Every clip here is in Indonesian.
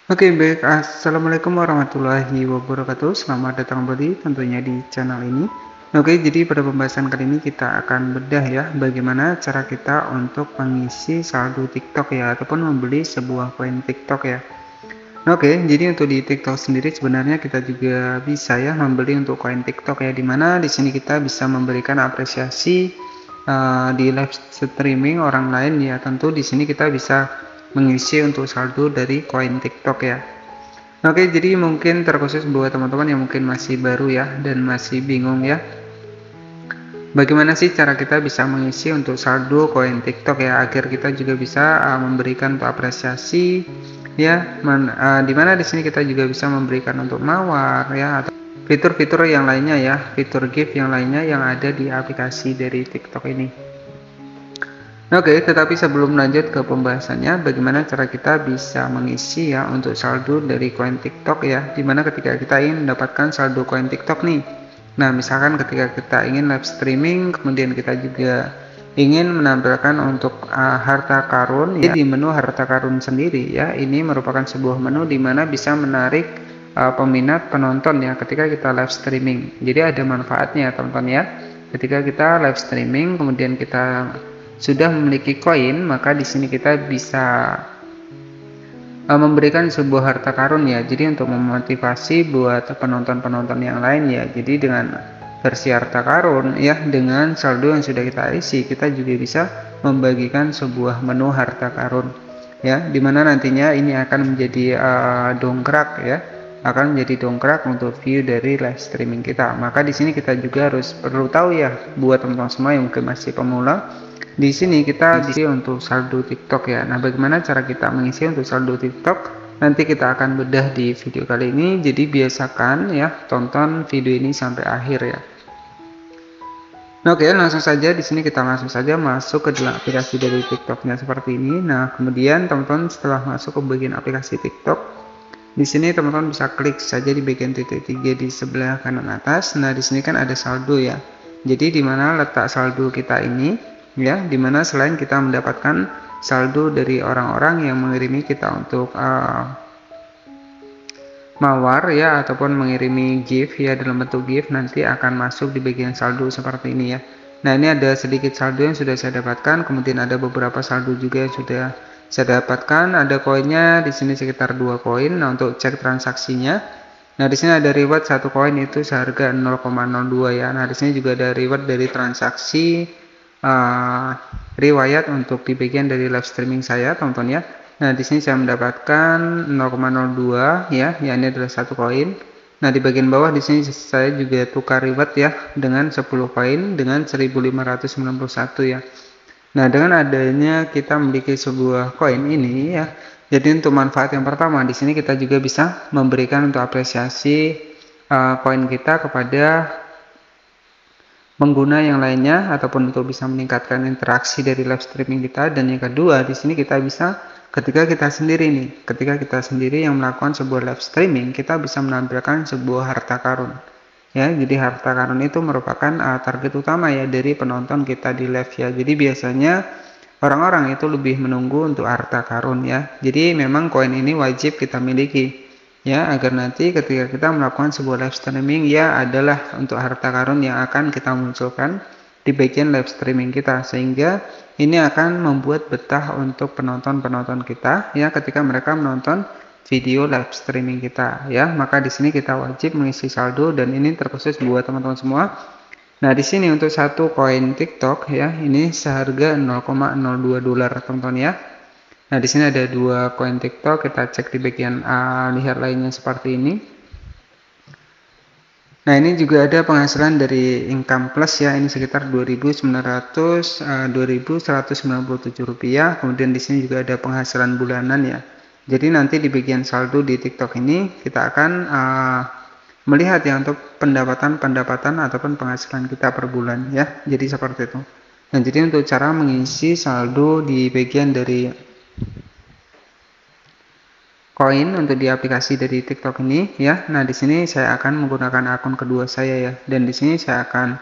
Oke, baik. Assalamualaikum warahmatullahi wabarakatuh. Selamat datang kembali tentunya di channel ini. Oke, jadi pada pembahasan kali ini kita akan bedah ya, bagaimana cara kita untuk mengisi saldo TikTok ya, ataupun membeli sebuah koin TikTok ya. Oke, jadi untuk di TikTok sendiri sebenarnya kita juga bisa ya membeli untuk koin TikTok ya, dimana di sini kita bisa memberikan apresiasi di live streaming orang lain ya. Tentu di sini kita bisa mengisi untuk saldo dari koin TikTok ya. Oke, jadi mungkin terkhusus buat teman-teman yang mungkin masih baru ya dan masih bingung ya, bagaimana sih cara kita bisa mengisi untuk saldo koin TikTok ya, agar kita juga bisa memberikan untuk apresiasi ya, dimana di sini kita juga bisa memberikan untuk mawar ya, atau fitur-fitur yang lainnya ya, fitur gift yang lainnya yang ada di aplikasi dari TikTok ini. Oke, tetapi sebelum lanjut ke pembahasannya, bagaimana cara kita bisa mengisi ya untuk saldo dari koin TikTok ya, dimana ketika kita ingin mendapatkan saldo koin TikTok nih. Nah, misalkan ketika kita ingin live streaming, kemudian kita juga ingin menampilkan untuk harta karun ya, di menu harta karun sendiri ya, ini merupakan sebuah menu di mana bisa menarik peminat penonton ya ketika kita live streaming. Jadi ada manfaatnya teman-teman ya. Ketika kita live streaming, kemudian kita sudah memiliki koin, maka di sini kita bisa memberikan sebuah harta karun ya. Jadi untuk memotivasi buat penonton-penonton yang lain ya. Jadi dengan versi harta karun ya, dengan saldo yang sudah kita isi, kita juga bisa membagikan sebuah menu harta karun ya, dimana nantinya ini akan menjadi dongkrak ya, akan menjadi dongkrak untuk view dari live streaming kita. Maka di sini kita juga harus perlu tahu ya, buat teman-teman semua yang mungkin masih pemula, di sini kita isi untuk saldo TikTok ya. Nah, bagaimana cara kita mengisi untuk saldo TikTok? Nanti kita akan bedah di video kali ini. Jadi biasakan ya, tonton video ini sampai akhir ya. Oke, langsung saja di sini kita langsung saja masuk ke dalam aplikasi dari TikToknya seperti ini. Nah, kemudian teman-teman setelah masuk ke bagian aplikasi TikTok, di sini teman-teman bisa klik saja di bagian titik 3 di sebelah kanan atas. Nah, di sini kan ada saldo ya. Jadi di mana letak saldo kita ini ya, dimana selain kita mendapatkan saldo dari orang-orang yang mengirimi kita untuk mawar ya, ataupun mengirimi gift ya dalam bentuk gift, nanti akan masuk di bagian saldo seperti ini ya. Nah, ini ada sedikit saldo yang sudah saya dapatkan, kemudian ada beberapa saldo juga yang sudah saya dapatkan. Ada koinnya di sini sekitar 2 koin. Nah, untuk cek transaksinya, nah di sini ada reward 1 koin itu seharga 0,02 ya. Nah, di sini juga ada reward dari transaksi riwayat untuk di bagian dari live streaming saya, teman-teman ya. Nah, di sini saya mendapatkan 0,02 ya, ini adalah 1 koin. Nah, di bagian bawah di sini saya juga tukar reward ya dengan 10 koin dengan 1591 ya. Nah, dengan adanya kita memiliki sebuah koin ini ya, jadi untuk manfaat yang pertama di sini kita juga bisa memberikan untuk apresiasi koin kita kepada pengguna yang lainnya, ataupun untuk bisa meningkatkan interaksi dari live streaming kita. Dan yang kedua, di sini kita bisa ketika kita sendiri yang melakukan sebuah live streaming, kita bisa menampilkan sebuah harta karun ya. Jadi harta karun itu merupakan target utama ya dari penonton kita di live ya. Jadi biasanya orang-orang itu lebih menunggu untuk harta karun ya. Jadi memang koin ini wajib kita miliki ya, agar nanti ketika kita melakukan sebuah live streaming ya, adalah untuk harta karun yang akan kita munculkan di bagian live streaming kita, sehingga ini akan membuat betah untuk penonton-penonton kita ya ketika mereka menonton video live streaming kita ya. Maka di sini kita wajib mengisi saldo, dan ini terkhusus buat teman-teman semua. Nah, di sini untuk 1 koin TikTok ya, ini seharga 0,02 dolar teman-teman ya. Nah, di sini ada 2 koin TikTok, kita cek di bagian lihat lainnya seperti ini. Nah, ini juga ada penghasilan dari income plus ya, ini sekitar 2.197 rupiah. Kemudian di sini juga ada penghasilan bulanan ya. Jadi nanti di bagian saldo di TikTok ini kita akan melihat ya untuk pendapatan ataupun penghasilan kita per bulan ya. Jadi seperti itu. Nah, jadi untuk cara mengisi saldo di bagian dari koin untuk di aplikasi dari TikTok ini ya. Nah, di sini saya akan menggunakan akun kedua saya ya, dan di sini saya akan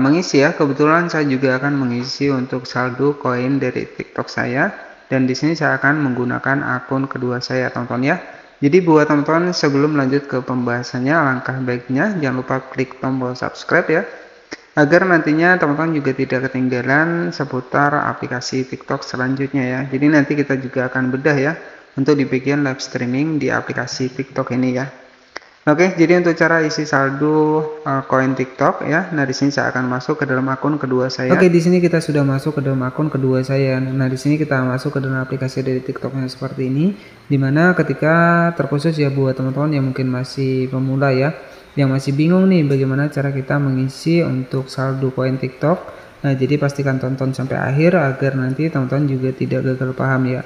mengisi ya. Kebetulan saya juga akan mengisi untuk saldo koin dari TikTok saya, dan di sini saya akan menggunakan akun kedua saya, teman-teman ya. Jadi buat teman-teman sebelum lanjut ke pembahasannya, alangkah baiknya jangan lupa klik tombol subscribe ya, agar nantinya teman-teman juga tidak ketinggalan seputar aplikasi TikTok selanjutnya ya. Jadi nanti kita juga akan bedah ya untuk di bagian live streaming di aplikasi TikTok ini ya. Oke, jadi untuk cara isi saldo koin TikTok ya. Nah, di sini saya akan masuk ke dalam akun kedua saya. Oke, di sini kita sudah masuk ke dalam akun kedua saya. Nah, di sini kita masuk ke dalam aplikasi dari TikToknya seperti ini, dimana ketika terkhusus ya buat teman-teman yang mungkin masih pemula ya, yang masih bingung nih bagaimana cara kita mengisi untuk saldo koin TikTok. Nah, jadi pastikan tonton sampai akhir agar nanti teman-teman juga tidak gagal paham ya.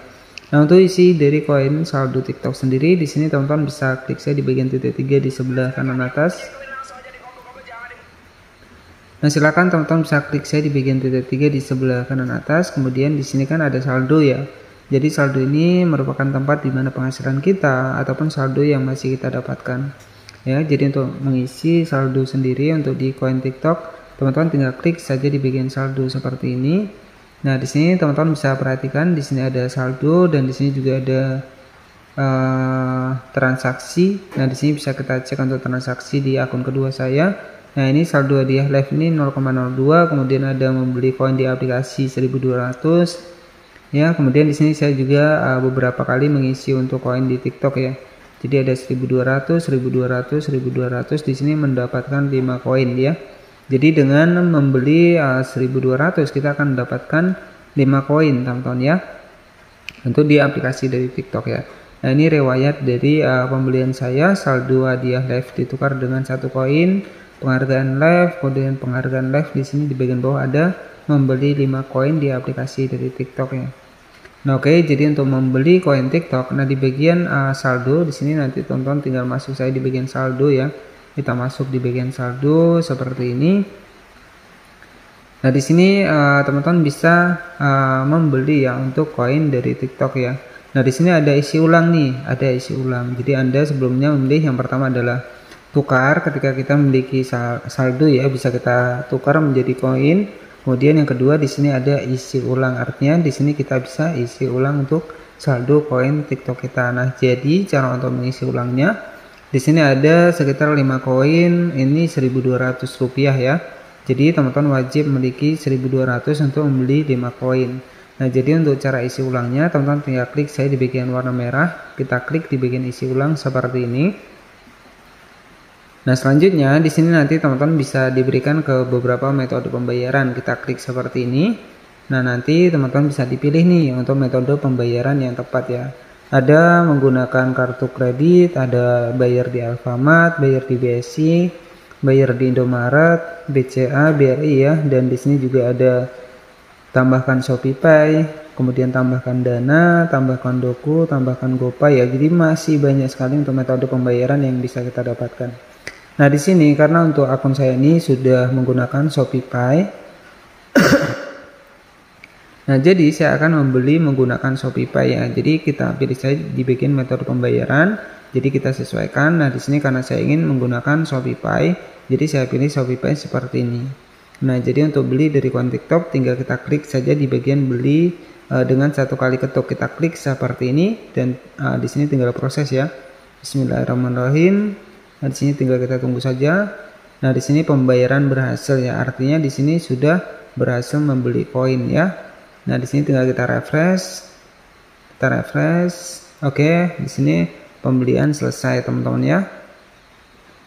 Nah, untuk isi dari koin saldo TikTok sendiri, di sini teman-teman bisa klik saya di bagian titik 3 di sebelah kanan atas. Nah, silakan teman-teman bisa klik saya di bagian titik 3 di sebelah kanan atas. Kemudian di sini kan ada saldo ya. Jadi saldo ini merupakan tempat di mana penghasilan kita ataupun saldo yang masih kita dapatkan. Ya, jadi untuk mengisi saldo sendiri untuk di koin TikTok, teman-teman tinggal klik saja di bagian saldo seperti ini. Nah, di sini teman-teman bisa perhatikan di sini ada saldo dan di sini juga ada transaksi. Nah, di sini bisa kita cek untuk transaksi di akun kedua saya. Nah, ini saldo hadiah live ini 0,02, kemudian ada membeli koin di aplikasi 1200. Ya, kemudian di sini saya juga beberapa kali mengisi untuk koin di TikTok ya. Jadi ada 1200, 1200, 1200, di sini mendapatkan 5 koin ya. Jadi dengan membeli 1200 kita akan mendapatkan 5 koin teman-teman ya, untuk di aplikasi dari TikTok ya. Nah, ini riwayat dari pembelian saya, saldo hadiah live ditukar dengan 1 koin, penghargaan live, kemudian penghargaan live di sini di bagian bawah ada membeli 5 koin di aplikasi dari TikTok ya. Nah, oke, jadi untuk membeli koin TikTok, nah di bagian saldo di sini nanti teman-teman tinggal masuk saya di bagian saldo ya. Kita masuk di bagian saldo seperti ini. Nah, di sini teman-teman bisa membeli ya untuk koin dari TikTok ya. Nah, di sini ada isi ulang nih, ada isi ulang. Jadi Anda sebelumnya memilih yang pertama adalah tukar, ketika kita memiliki saldo ya bisa kita tukar menjadi koin. Kemudian yang kedua di sini ada isi ulang, artinya di sini kita bisa isi ulang untuk saldo koin TikTok kita. Nah, jadi cara untuk mengisi ulangnya, di sini ada sekitar 5 koin, ini 1.200 rupiah ya. Jadi teman-teman wajib memiliki 1.200 untuk membeli 5 koin. Nah, jadi untuk cara isi ulangnya, teman-teman tinggal klik saya di bagian warna merah, kita klik di bagian isi ulang seperti ini. Nah, selanjutnya di sini nanti teman-teman bisa diberikan ke beberapa metode pembayaran. Kita klik seperti ini. Nah, nanti teman-teman bisa dipilih nih untuk metode pembayaran yang tepat ya. Ada menggunakan kartu kredit, ada bayar di Alfamart, bayar di BSI, bayar di Indomaret, BCA, BRI ya, dan di sini juga ada tambahkan ShopeePay, kemudian tambahkan Dana, tambahkan Doku, tambahkan GoPay ya. Jadi masih banyak sekali untuk metode pembayaran yang bisa kita dapatkan. Nah, di sini karena untuk akun saya ini sudah menggunakan ShopeePay. Nah, jadi saya akan membeli menggunakan ShopeePay ya. Jadi kita pilih saja di bagian metode pembayaran. Jadi kita sesuaikan. Nah, di sini karena saya ingin menggunakan ShopeePay, jadi saya pilih ShopeePay seperti ini. Nah, jadi untuk beli dari koin TikTok tinggal kita klik saja di bagian beli dengan 1 kali ketuk. Kita klik seperti ini dan di sini tinggal proses ya. Bismillahirrahmanirrahim. Nah, di sini tinggal kita tunggu saja. Nah, di sini pembayaran berhasil ya. Artinya di sini sudah berhasil membeli koin ya. Nah, di sini tinggal kita refresh. Kita refresh. Oke, di sini pembelian selesai teman-teman ya.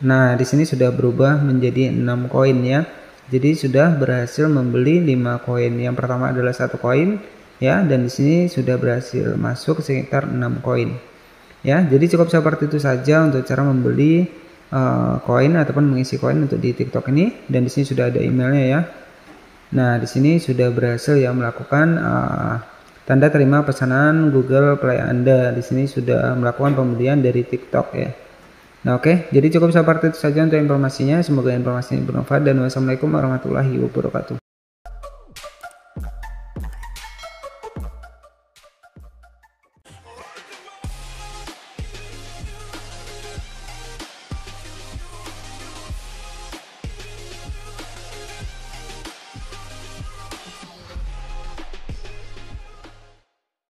Nah, di sini sudah berubah menjadi 6 koin ya. Jadi sudah berhasil membeli 5 koin. Yang pertama adalah 1 koin ya, dan di sini sudah berhasil masuk sekitar 6 koin. Ya, jadi cukup seperti itu saja untuk cara membeli koin ataupun mengisi koin untuk di TikTok ini, dan di sini sudah ada emailnya ya. Nah, di sini sudah berhasil ya melakukan tanda terima pesanan Google Play Anda. Di sini sudah melakukan pembelian dari TikTok ya. Nah, oke, jadi cukup seperti itu saja untuk informasinya. Semoga informasi ini bermanfaat dan wassalamualaikum warahmatullahi wabarakatuh.